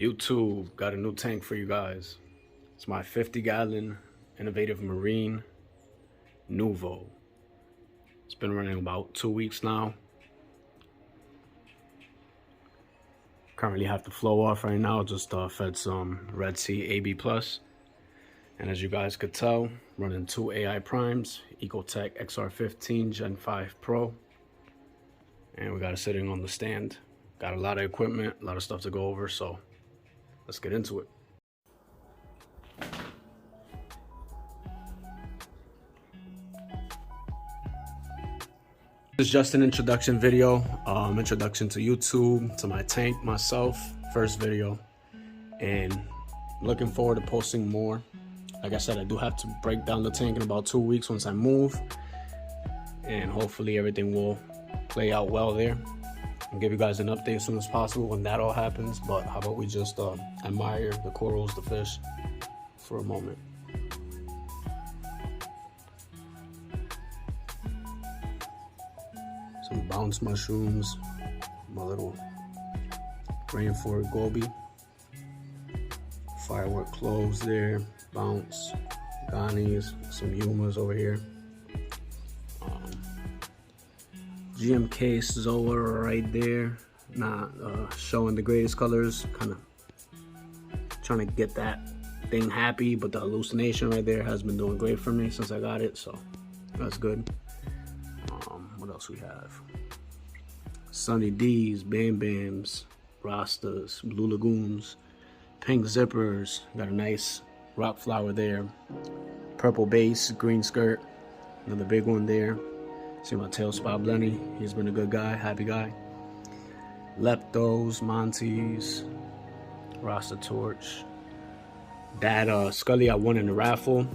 YouTube, got a new tank for you guys. It's my 50-gallon innovative marine Nuvo. It's been running about 2 weeks now. Currently have the flow off right now. Just fed some Red Sea AB+. And as you guys could tell, running 2 AI primes, Ecotech XR15 Gen 5 Pro. And we got it sitting on the stand. Got a lot of equipment, a lot of stuff to go over, so let's get into it. This is just an introduction video, introduction to YouTube, to my tank, myself, first video, and looking forward to posting more. Like I said, I do have to break down the tank in about 2 weeks once I move, and hopefully everything will play out well there. I'll give you guys an update as soon as possible when that all happens, but how about we just admire the corals, the fish, for a moment. Some bounce mushrooms, my little rainforest goby, firework cloves there, bounce, ghanies, some humas over here. GMK Zoa right there, not showing the greatest colors, kind of trying to get that thing happy, but the hallucination right there has been doing great for me since I got it, so that's good. What else we have? Sunny D's, Bam Bams, Rastas, Blue Lagoons, Pink Zippers, got a nice rock flower there, purple base, green skirt, another big one there. See my tail spot Blenny, he's been a good guy, happy guy. Leptos, Montes, Rasta Torch. That Scully I won in the raffle.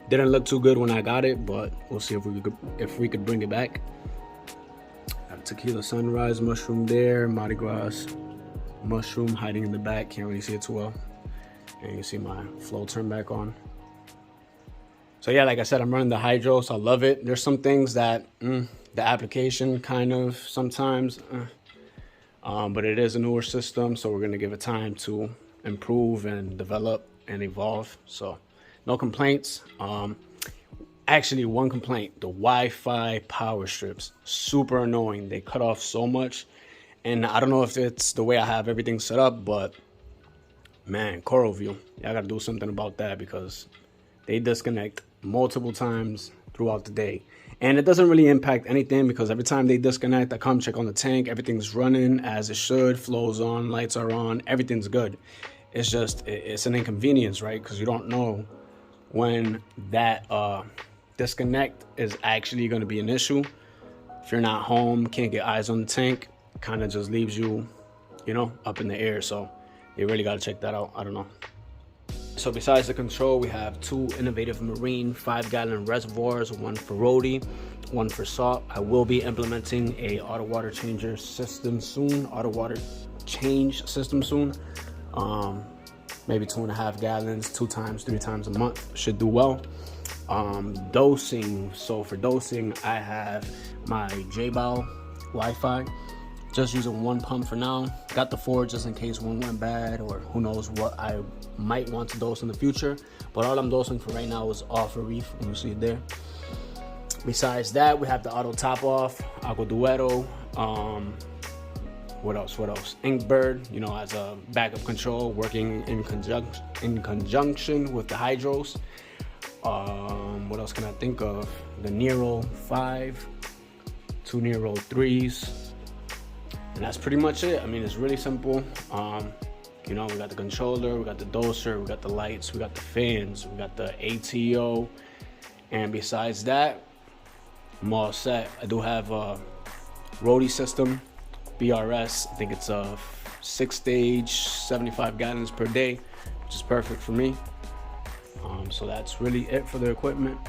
Didn't look too good when I got it, but we'll see if we could bring it back. Got a Tequila Sunrise mushroom there, Mardi Gras mushroom hiding in the back, can't really see it too well. And you can see my flow turn back on. So yeah, like I said, I'm running the Hydros. I love it. There's some things that the application kind of sometimes, but it is a newer system, so we're gonna give it time to improve and develop and evolve. So no complaints. Actually, one complaint: the Wi-Fi power strips, super annoying. They cut off so much, and I don't know if it's the way I have everything set up, but man, Coral View, I gotta do something about that because they disconnect multiple times throughout the day, and it doesn't really impact anything because every time they disconnect, I come check on the tank, everything's running as it should, flows on, lights are on, everything's good. It's just, it's an inconvenience, right? Because you don't know when that disconnect is actually going to be an issue. If you're not home, can't get eyes on the tank, kind of just leaves you, you know, up in the air. So you really got to check that out. I don't know. So besides the control, we have 2 innovative marine 5-gallon reservoirs, one for roadie, one for salt. I will be implementing a auto water changer system soon, maybe 2.5 gallons, 2 times, 3 times a month, should do well. Dosing, so for dosing, I have my J-Bow Wi-Fi. Just using 1 pump for now. Got the 4 just in case one went bad, or who knows what I might want to dose in the future. But all I'm dosing for right now is off a reef, and you see it there. Besides that, we have the auto top off, Agua Duero. What else? Inkbird, you know, as a backup control, working in conjunction with the Hydros. What else can I think of? The Nero 5, 2 Nero 3s. And that's pretty much it. I mean, it's really simple. You know, we got the controller, we got the doser, we got the lights, we got the fans, we got the ATO. And besides that, I'm all set. I do have a roadie system, BRS. I think it's a 6-stage, 75 gallons per day, which is perfect for me. So that's really it for the equipment.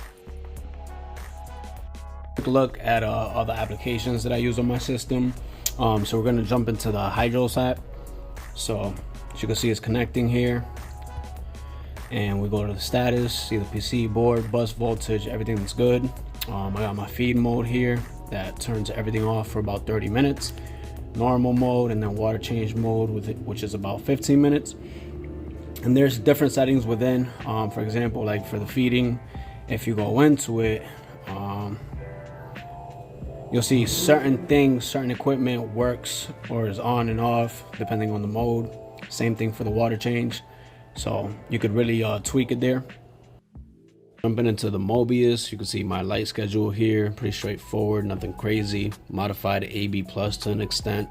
Take a look at all the applications that I use on my system. So we're going to jump into the Hydros app. So as you can see, it's connecting here, and we go to the status, see the PC board, bus voltage, everything that's good. I got my feed mode here that turns everything off for about 30 minutes. normal mode, and then water change mode with it, which is about 15 minutes. And there's different settings within. For example, like for the feeding, if you go into it, you'll see certain things, certain equipment works or is on and off depending on the mode. Same thing for the water change. So you could really tweak it there. Jumping into the Mobius, you can see my light schedule here, pretty straightforward, nothing crazy. Modified AB plus to an extent.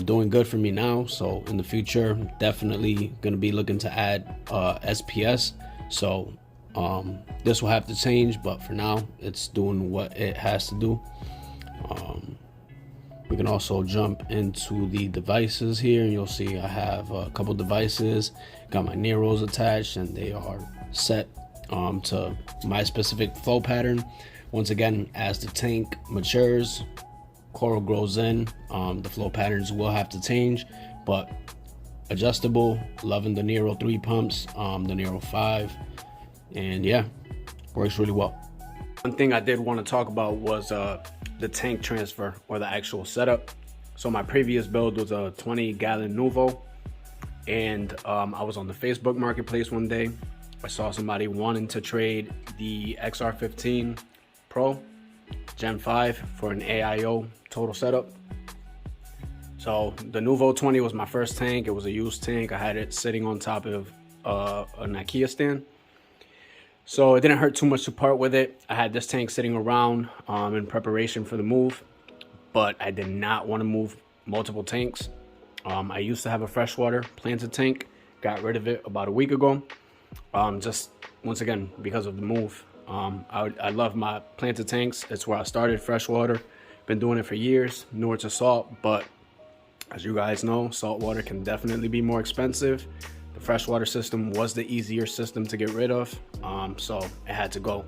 Doing good for me now, so in the future definitely gonna be looking to add SPS. So this will have to change, but for now it's doing what it has to do. We can also jump into the devices here, and you'll see I have a couple devices, got my Neros attached, and they are set to my specific flow pattern. Once again, as the tank matures, coral grows in, the flow patterns will have to change, but adjustable. Loving the Nero 3 pumps, the Nero 5, and yeah, works really well. One thing I did want to talk about was the tank transfer, or the actual setup. So my previous build was a 20-gallon Nuvo, and I was on the Facebook marketplace one day. I saw somebody wanting to trade the XR15 Pro Gen 5 for an AIO total setup. So the Nuvo 20 was my first tank. It was a used tank. I had it sitting on top of an IKEA stand. So it didn't hurt too much to part with it. I had this tank sitting around in preparation for the move, but I did not want to move multiple tanks. I used to have a freshwater planted tank, got rid of it about a week ago. Just once again, because of the move. I love my planted tanks. It's where I started freshwater. Been doing it for years, newer to salt, but as you guys know, saltwater can definitely be more expensive. The freshwater system was the easier system to get rid of, so it had to go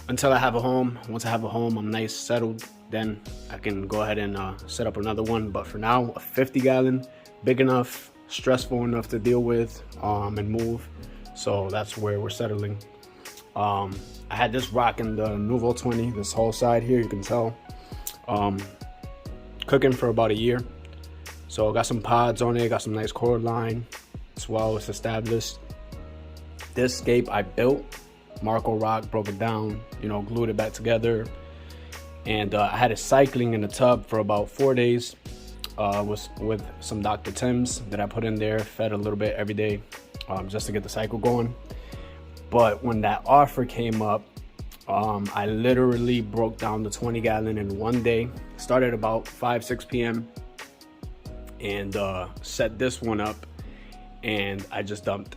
until I have a home. Once I have a home, I'm nice settled, then I can go ahead and set up another one. But for now, a 50-gallon, big enough, stressful enough to deal with and move. So that's where we're settling. I had this rocking the Nuvo 20, this whole side here, you can tell, cooking for about a year. So I got some pods on it, got some nice cord line as well. It's established. This scape I built, Marco Rock, broke it down, you know, glued it back together, and I had it cycling in the tub for about 4 days with some Dr. Tim's that I put in there, fed a little bit every day just to get the cycle going. But when that offer came up, I literally broke down the 20-gallon in one day. Started about 5-6 p.m. and set this one up, and I just dumped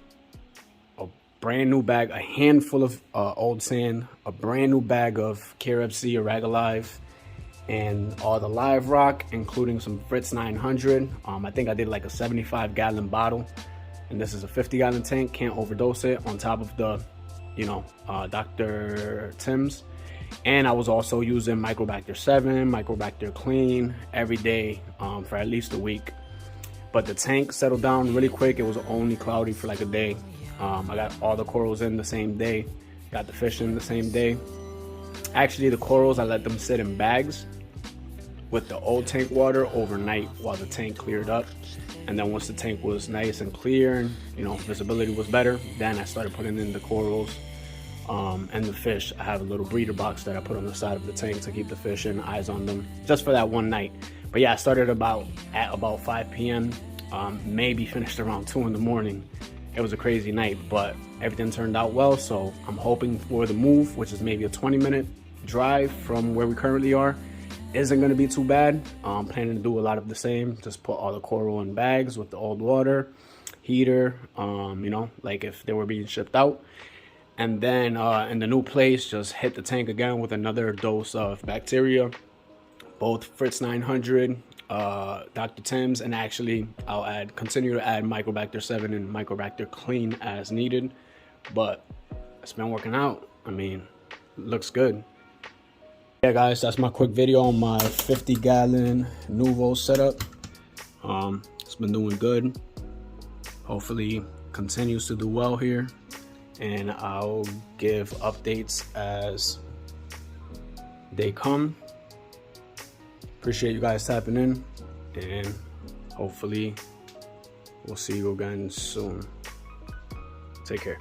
a brand new bag, a handful of old sand, a brand new bag of KRFC Aragalive, and all the live rock, including some Fritz 900. I think I did like a 75-gallon bottle, and this is a 50-gallon tank. Can't overdose it. On top of the, you know, Dr. Tim's. And I was also using Microbacter 7, Microbacter Clean every day for at least a week. But the tank settled down really quick. It was only cloudy for like a day. I got all the corals in the same day, got the fish in the same day. Actually, the corals, I let them sit in bags with the old tank water overnight while the tank cleared up. And then once the tank was nice and clear and, you know, visibility was better, then I started putting in the corals and the fish. I have a little breeder box that I put on the side of the tank to keep the fish and eyes on them just for that one night. But yeah, I started at about 5 p.m. Maybe finished around 2 in the morning. It was a crazy night, but everything turned out well. So I'm hoping for the move, which is maybe a 20-minute drive from where we currently are, isn't going to be too bad. Planning to do a lot of the same. Just put all the coral in bags with the old water, heater, you know, like if they were being shipped out. And then in the new place, just hit the tank again with another dose of bacteria, both Fritz 900, Dr. Tim's, and actually I'll continue to add Microbacter 7 and Microbacter Clean as needed. But it's been working out. I mean, looks good. Yeah, guys, that's my quick video on my 50-gallon Nuvo setup. It's been doing good. Hopefully continues to do well here, and I'll give updates as they come. Appreciate you guys tapping in, and hopefully we'll see you again soon. Take care.